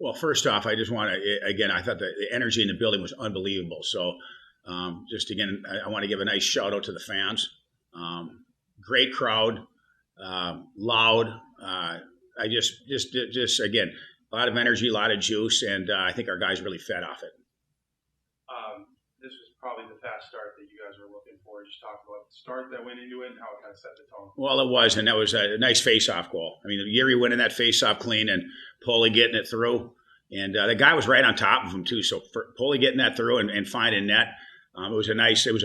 Well, first off, I just want to, again, I thought the energy in the building was unbelievable. So just again, I want to give a nice shout out to the fans. Great crowd, loud. I just again, a lot of energy, a lot of juice, and I think our guys really fed off it. This was probably the fast start that you guys were looking for. Just talk about the start that went into it and how it kind of set the tone. Well, it was, and that was a nice face-off goal. I mean, Yuri winning that face-off clean and Poli getting it through. And the guy was right on top of him, too. So for Poli getting that through and finding net, it was a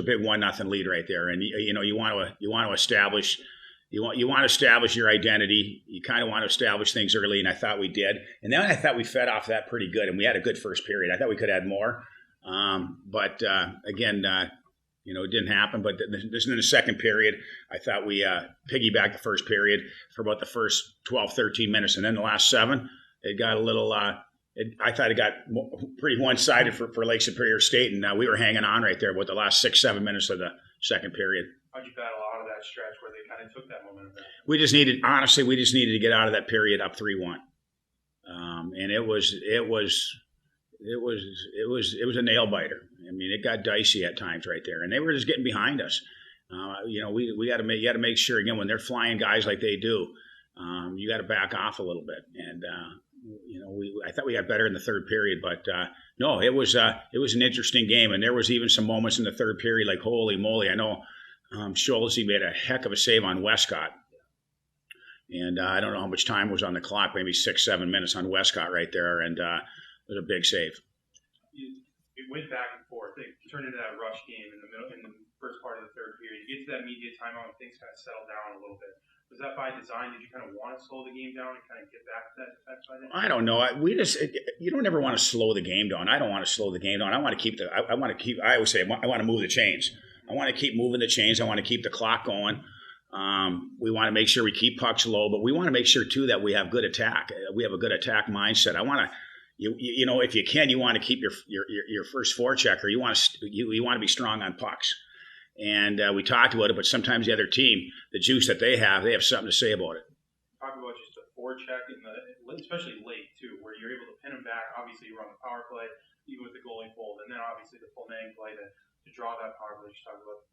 big 1-0 lead right there. And, you want to establish your identity. You kind of want to establish things early, and I thought we did. And then I thought we fed off that pretty good, and we had a good first period. I thought we could add more. But again, it didn't happen. But this in the second period, I thought we piggybacked the first period for about the first 12, 13 minutes. And then the last 7, it got a little I thought it got pretty one-sided for Lake Superior State. And we were hanging on right there about the last 6, 7 minutes of the second period. How'd you battle out of that stretch where they kind of took that momentum back? We just needed to get out of that period up 3-1. And it was a nail biter. I mean, it got dicey at times right there, and they were just getting behind us. We got to make sure again when they're flying guys like they do, you got to back off a little bit. And I thought we got better in the third period, but no, it was an interesting game, and there was even some moments in the third period like holy moly. I know Scholesy made a heck of a save on Westcott. And I don't know how much time was on the clock, maybe 6, 7 minutes on Westcott right there, and it was a big save. It went back and forth. It turned into that rush game in the first part of the third period. You get to that media timeout and things kind of settle down a little bit. Was that by design? Did you kind of want to slow the game down and kind of get back to that defense by then? I don't know. You don't ever want to slow the game down. I don't want to slow the game down. I want to keep I always say I want to move the chains. I want to keep moving the chains. I want to keep the clock going. We want to make sure we keep pucks low, but we want to make sure too that we have good attack. We have a good attack mindset. I want to, if you can, you want to keep your first forechecker. You want to be strong on pucks. And we talked about it, but sometimes the other team, the juice that they have something to say about it. Talk about just the forecheck, especially late too, where you're able to pin them back. Obviously, you run the power play, even with the goalie fold, and then obviously the full name play to draw that power play. Just talk about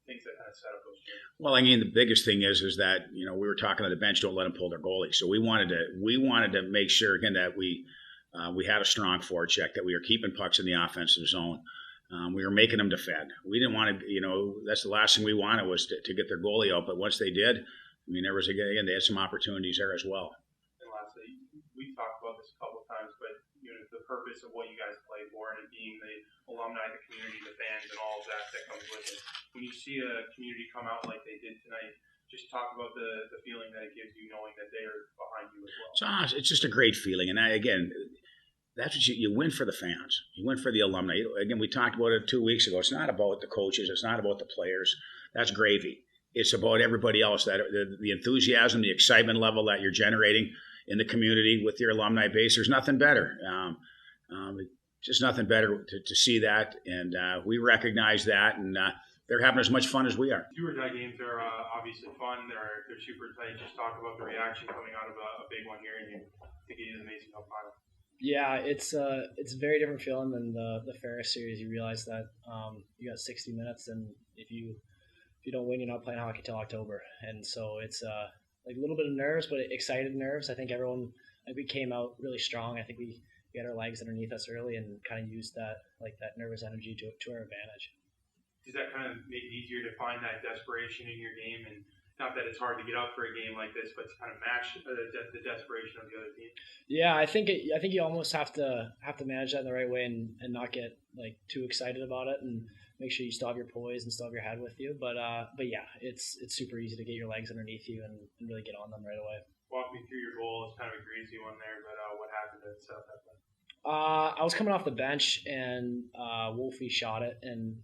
things that kind of set up those games. Well, I mean, the biggest thing is that we were talking to the bench, don't let them pull their goalie. So we wanted to make sure again that we had a strong forecheck, that we were keeping pucks in the offensive zone. We were making them defend. We didn't want to, that's the last thing we wanted was to get their goalie out. But once they did, I mean, there was they had some opportunities there as well. And lastly, we talked about this a couple of times, but the purpose of what you guys play for and it being the alumni, the community, the fans, and all of that comes with it. When you see a community come out like they did tonight, just talk about the feeling that it gives you knowing that they are behind you as well. It's just a great feeling. And again, that's what you win for the fans. You win for the alumni. Again, we talked about it 2 weeks ago. It's not about the coaches. It's not about the players. That's gravy. It's about everybody else, that the enthusiasm, the excitement level that you're generating in the community with your alumni base. There's nothing better. Just nothing better to see that. And we recognize that. And they're having as much fun as we are. Do or die games are obviously fun. They're super tight. Just talk about the reaction coming out of a big one here and you to get into the Mason Cup final. Yeah, it's a very different feeling than the Ferris series. You realize that you got 60 minutes, and if you don't win, you're not playing hockey till October. And so it's like a little bit of nerves, but excited nerves. I think we came out really strong. I think we got our legs underneath us early and kind of used that nervous energy to our advantage. Does that kind of make it easier to find that desperation in your game? And not that it's hard to get up for a game like this, but to kind of match the desperation of the other team. Yeah, I think you almost have to manage that in the right way and not get too excited about it, and make sure you still have your poise and still have your head with you. But yeah, it's super easy to get your legs underneath you and really get on them right away. Walk me through your goal. It's kind of a greasy one there, but what happened to set up that play? I was coming off the bench and Wolfie shot it, and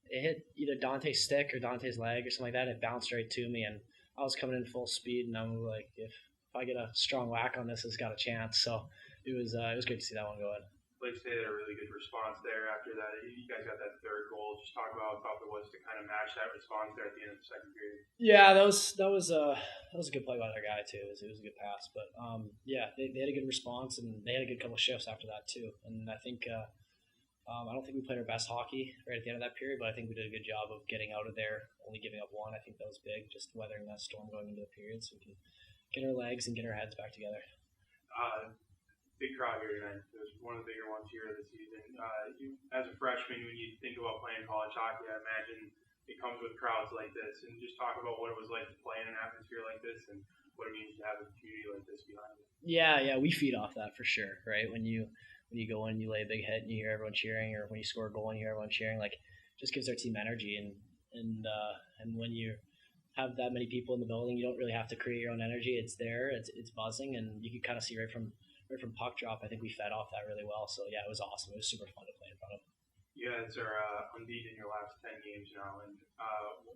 it hit either Dante's stick or Dante's leg or something like that. It bounced right to me, and I was coming in full speed, and I'm like, if I get a strong whack on this, it's got a chance. So it was great to see that one go in. Like say, had a really good response there after that. You guys got that third goal. Just talk about how tough it was to kind of match that response there at the end of the second period. Yeah, that was a good play by their guy too. It was a good pass, but yeah, they had a good response and they had a good couple shifts after that too. And I think I don't think we played our best hockey right at the end of that period, but I think we did a good job of getting out of there, only giving up one. I think that was big, just weathering that storm going into the period, so we can get our legs and get our heads back together. Big crowd here tonight. It was one of the bigger ones here this season. As a freshman, when you think about playing college hockey, I imagine it comes with crowds like this. And just talk about what it was like to play in an atmosphere like this and what it means to have a community like this behind you. Yeah, we feed off that for sure, right? When you go in, you lay a big hit and you hear everyone cheering, or when you score a goal and you hear everyone cheering, like just gives our team energy. And when you have that many people in the building, you don't really have to create your own energy. It's there, it's buzzing, and you can kind of see right from puck drop. I think we fed off that really well. So yeah, it was awesome. It was super fun to play in front of. You guys are unbeaten in your last 10 games now, and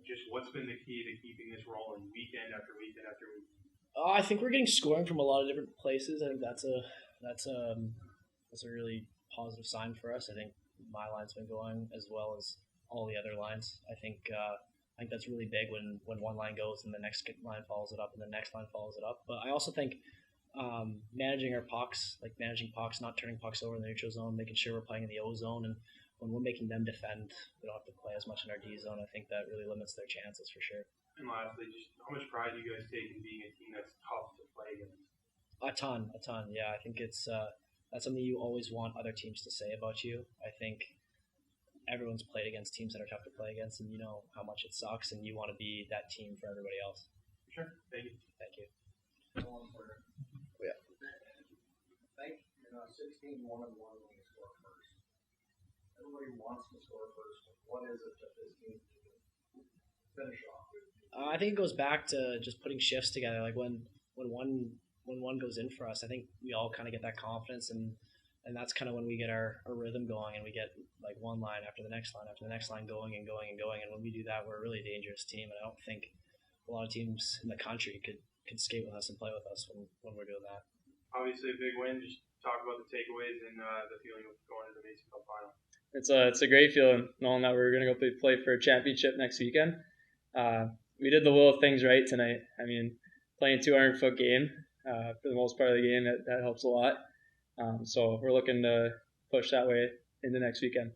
just what's been the key to keeping this rolling weekend after weekend after weekend? I think we're getting scoring from a lot of different places. I think that's a really positive sign for us. I think my line's been going as well as all the other lines. I think that's really big when one line goes and the next line follows it up and the next line follows it up. But I also think managing our pucks, like managing pucks, not turning pucks over in the neutral zone, making sure we're playing in the O zone, and when we're making them defend, we don't have to play as much in our D zone. I think that really limits their chances for sure. And lastly, just how much pride do you guys take in being a team that's tough to play against? A ton. Yeah, I think it's that's something you always want other teams to say about you. I think everyone's played against teams that are tough to play against, and you know how much it sucks, and you want to be that team for everybody else. Sure. Thank you. Thank you. Yeah. I think 16-1-1 when you score first. Everybody wants to score first. What is it that this team can finish off? I think it goes back to just putting shifts together. Like when one goes in for us, I think we all kind of get that confidence, and that's kind of when we get our rhythm going, and we get like one line after the next line going and going and going. And when we do that, we're a really dangerous team, and I don't think a lot of teams in the country could skate with us and play with us when we're doing that. Obviously a big win. Just talk about the takeaways and the feeling of going to the Mason Cup final. It's a great feeling knowing that we're going to go play for a championship next weekend. We did the little things right tonight. I mean, playing 200-foot game for the most part of the game, that helps a lot. So we're looking to push that way into next weekend.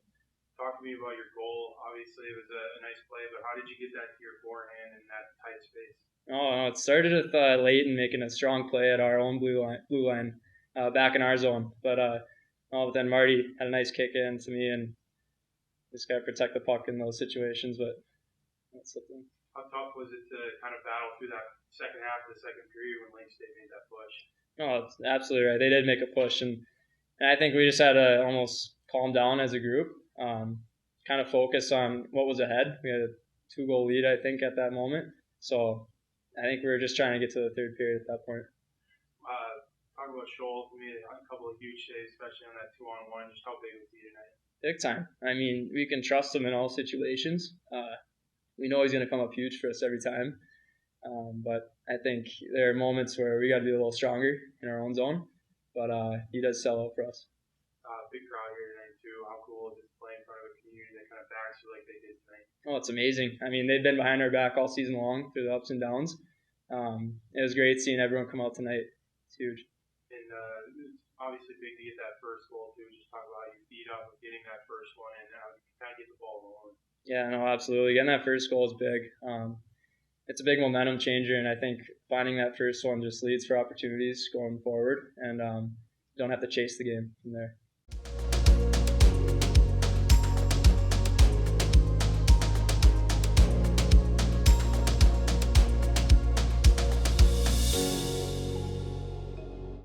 Talk to me about your goal. Obviously it was a nice play, but how did you get that to your forehand in that tight space? Oh, it started with Leighton making a strong play at our own blue line back in our zone. But then Marty had a nice kick in to me, and just got to protect the puck in those situations. But that's something. How tough was it to kind of battle through that second half of the second period when Lake State made that push? Oh, it's absolutely right. They did make a push, and I think we just had to almost calm down as a group, kind of focus on what was ahead. We had a 2-goal lead, I think, at that moment. So I think we were just trying to get to the third period at that point. Talk about Scholl. We made a couple of huge saves, especially on that 2-on-1. Just how big was he tonight? Big time. I mean, we can trust him in all situations. We know he's going to come up huge for us every time. But I think there are moments where we got to be a little stronger in our own zone. But he does sell out for us. Big crowd here tonight, too. How cool is it to play in front of a community that kind of backs you like they did tonight? Oh, it's amazing. I mean, they've been behind our back all season long through the ups and downs. It was great seeing everyone come out tonight. It's huge. And it's obviously big to get that first goal, too. Just talk about how you feed up with getting that first one and kind of get the ball rolling. Yeah, no, absolutely. Getting that first goal is big. It's a big momentum changer, and I think finding that first one just leads for opportunities going forward, and don't have to chase the game from there.